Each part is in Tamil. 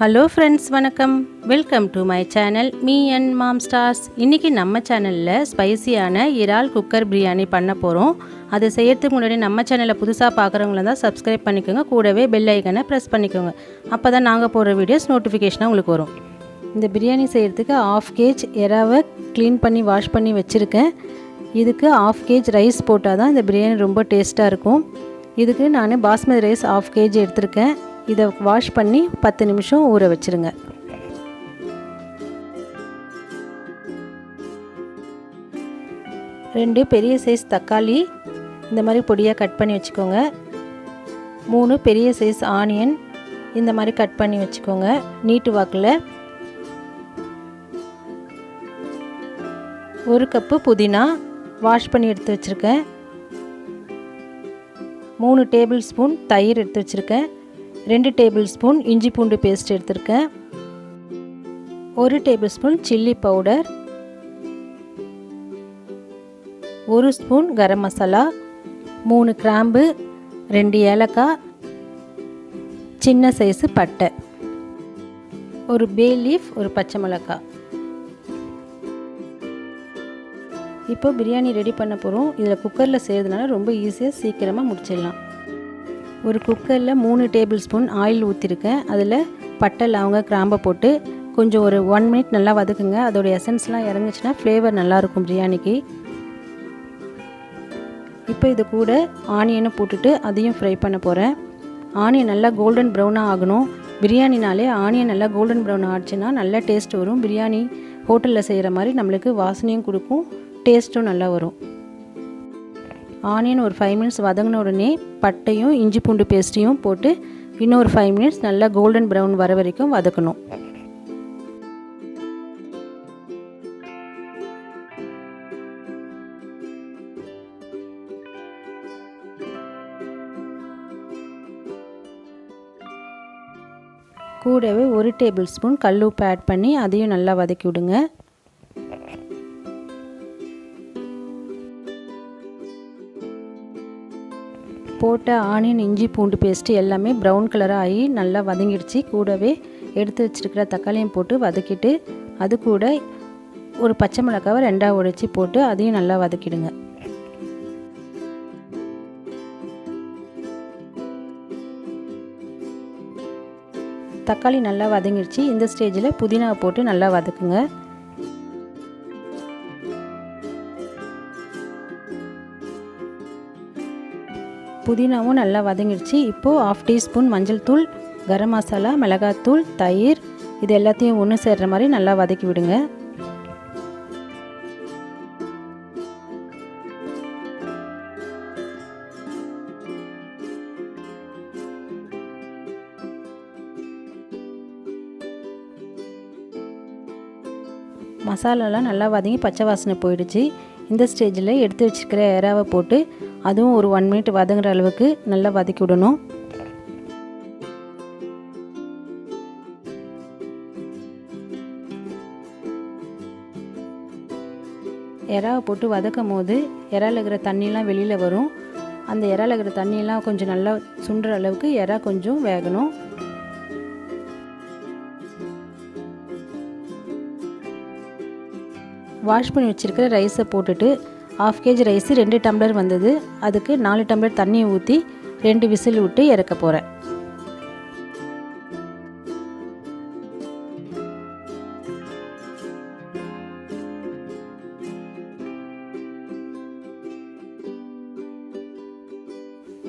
ஹலோ ஃப்ரெண்ட்ஸ், வணக்கம். Welcome to my channel me and mom stars. இன்றைக்கி நம்ம சேனலில் ஸ்பைசியான இறால் குக்கர் பிரியாணி பண்ண போகிறோம். அதை செய்யறதுக்கு முன்னாடி நம்ம சேனலை புதுசாக பார்க்குறவங்கள தான் சப்ஸ்கிரைப் பண்ணிக்கோங்க. கூடவே பெல் ஐக்கனை ப்ரெஸ் பண்ணிக்கோங்க. அப்போ தான் நாங்கள் போடுற வீடியோஸ் நோட்டிஃபிகேஷனாக உங்களுக்கு வரும். இந்த பிரியாணி செய்கிறதுக்கு 1/2 kg இறாவை க்ளீன் பண்ணி வாஷ் பண்ணி வச்சுருக்கேன். இதுக்கு 1/2 kg ரைஸ் போட்டால் தான் இந்த பிரியாணி ரொம்ப டேஸ்ட்டாக இருக்கும். இதுக்கு நான் பாஸ்மதி ரைஸ் 1/2 kg எடுத்திருக்கேன். இதை வாஷ் பண்ணி 10 நிமிஷம் ஊற வச்சுருங்க. ரெண்டு பெரிய சைஸ் தக்காளி இந்த மாதிரி பொடியாக கட் பண்ணி வச்சுக்கோங்க. 3 பெரிய சைஸ் ஆனியன் இந்த மாதிரி கட் பண்ணி வச்சுக்கோங்க நீட்டு வாக்கில். 1 கப்பு புதினா வாஷ் பண்ணி எடுத்து வச்சுருக்கேன். 3 டேபிள் ஸ்பூன் தயிர் எடுத்து வச்சுருக்கேன். 2 டேபிள் ஸ்பூன் இஞ்சி பூண்டு பேஸ்ட் எடுத்திருக்கேன். 1 table spoon chilli powder, 1 spoon garam masala, 3 கிராம்பு, 2 ஏலக்காய், சின்ன சைஸு பட்டை, 1 பே லீஃப், 1 பச்சை மிளகாய். இப்போ பிரியாணி ரெடி பண்ண போகிறோம். இதில் குக்கரில் செய்கிறதுனால ரொம்ப ஈஸியாக சீக்கிரமாக முடிச்சிடலாம். ஒரு குக்கரில் 3 டேபிள் ஸ்பூன் ஆயில் ஊற்றிருக்கேன். அதில் பட்டை லவங்க கிராம்பை போட்டு கொஞ்சம் ஒரு 1 மினிட் நல்லா வதக்குங்க. அதோடய எசன்ஸ்லாம் இறங்குச்சுன்னா ஃப்ளேவர் நல்லாயிருக்கும் பிரியாணிக்கு. இப்போ இது கூட ஆனியனை போட்டுட்டு அதையும் ஃப்ரை பண்ண போகிறேன். ஆனியன் நல்லா கோல்டன் ப்ரௌனாக ஆகணும். பிரியாணினாலே ஆனியன் நல்லா கோல்டன் ப்ரௌன் ஆச்சுன்னா நல்லா டேஸ்ட் வரும். பிரியாணி ஹோட்டலில் செய்கிற மாதிரி நம்மளுக்கு வாசனையும் கொடுக்கும், டேஸ்ட்டும் நல்லா வரும். ஆனியன் ஒரு 5 மினிட்ஸ் வதங்கின உடனே பட்டையும் இஞ்சி பூண்டு பேஸ்ட்டையும் போட்டு இன்னும் ஒரு 5 மினிட்ஸ் நல்லா கோல்டன் ப்ரௌன் வர வரைக்கும் வதக்கணும். கூடவே 1 டேபிள் ஸ்பூன் கல் உப்பு ஆட் பண்ணி அதையும் நல்லா வதக்கி விடுங்க. போட்ட ஆனியன் இஞ்சி பூண்டு பேஸ்ட்டு எல்லாமே ப்ரௌன் கலராக ஆகி நல்லா வதங்கிடுச்சு. கூடவே எடுத்து வச்சுருக்கிற தக்காளியும் போட்டு வதக்கிட்டு அது கூட ஒரு பச்சை மிளகாவை 2ஆக உடைச்சி போட்டு அதையும் நல்லா வதக்கிடுங்க. தக்காளி நல்லா வதங்கிடுச்சு. இந்த ஸ்டேஜில் புதினாவை போட்டு நல்லா வதக்குங்க. புதினாவும் நல்லா வதங்கிடுச்சு. இப்போது 1/2 டீஸ்பூன் மஞ்சள் தூள், கரம் மசாலா, மிளகாத்தூள், தயிர் இது எல்லாத்தையும் ஒன்று சேர்கிற மாதிரி நல்லா வதக்கி விடுங்க. மசாலாலாம் நல்லா வதங்கி பச்சை வாசனை போயிடுச்சு. இந்த ஸ்டேஜில் எடுத்து வச்சுருக்கிற இறாவை போட்டு அதுவும் ஒரு 1 மினிட் வதங்குற அளவுக்கு நல்லா வதக்கி விடணும். இறாவை போட்டு வதக்கும் போது இறால இருக்கிற தண்ணியெலாம் வெளியில் வரும். அந்த இறால இருக்கிற தண்ணியெல்லாம் கொஞ்சம் நல்லா சுண்டுற அளவுக்கு இறா கொஞ்சம் வேகணும். வாஷ் பண்ணி வச்சுருக்கிற ரைஸை போட்டுட்டு 1/2 kg ரைஸு 2 டம்ளர் வந்தது. அதுக்கு 4 டம்ளர் தண்ணியை ஊற்றி 2 விசில் விட்டு இறக்க போகிறேன்.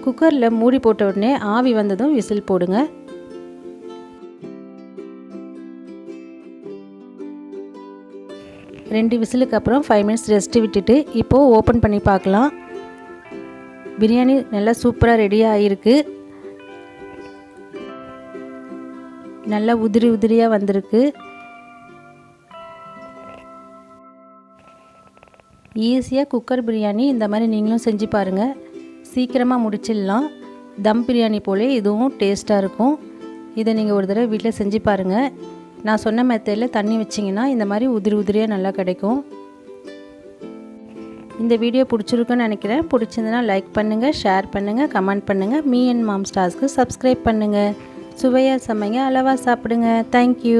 குக்கரில் மூடி போட்ட உடனே ஆவி வந்ததும் விசில் போடுங்க. ரெண்டு விசிலுக்கு அப்புறம் 5 மினிட்ஸ் ரெஸ்ட்டு விட்டுட்டு இப்போது ஓப்பன் பண்ணி பார்க்கலாம். பிரியாணி நல்லா சூப்பராக ரெடியாக ஆகிருக்கு. நல்லா உதிரி உதிரியாக வந்திருக்கு. ஈஸியாக குக்கர் பிரியாணி இந்த மாதிரி நீங்களும் செஞ்சு பாருங்கள். சீக்கிரமாக முடிச்சிடலாம். தம் பிரியாணி போலே இதுவும் டேஸ்ட்டாக இருக்கும். இதை நீங்கள் ஒரு தடவை வீட்டில் செஞ்சு பாருங்கள். நான் சொன்ன மெத்தடில் தண்ணி வச்சிங்கன்னா இந்த மாதிரி உதிரி உதிரியாக நல்லா கிடைக்கும். இந்த வீடியோ பிடிச்சிருக்குன்னு நினைக்கிறேன். பிடிச்சிருந்தனா லைக் பண்ணுங்கள், ஷேர் பண்ணுங்கள், கமெண்ட் பண்ணுங்கள். மீ அண்ட் மாம் ஸ்டார்ஸ்க்கு சப்ஸ்கிரைப் பண்ணுங்கள். சுவையாக சமைங்க, அளவாக சாப்பிடுங்க. தேங்க்யூ.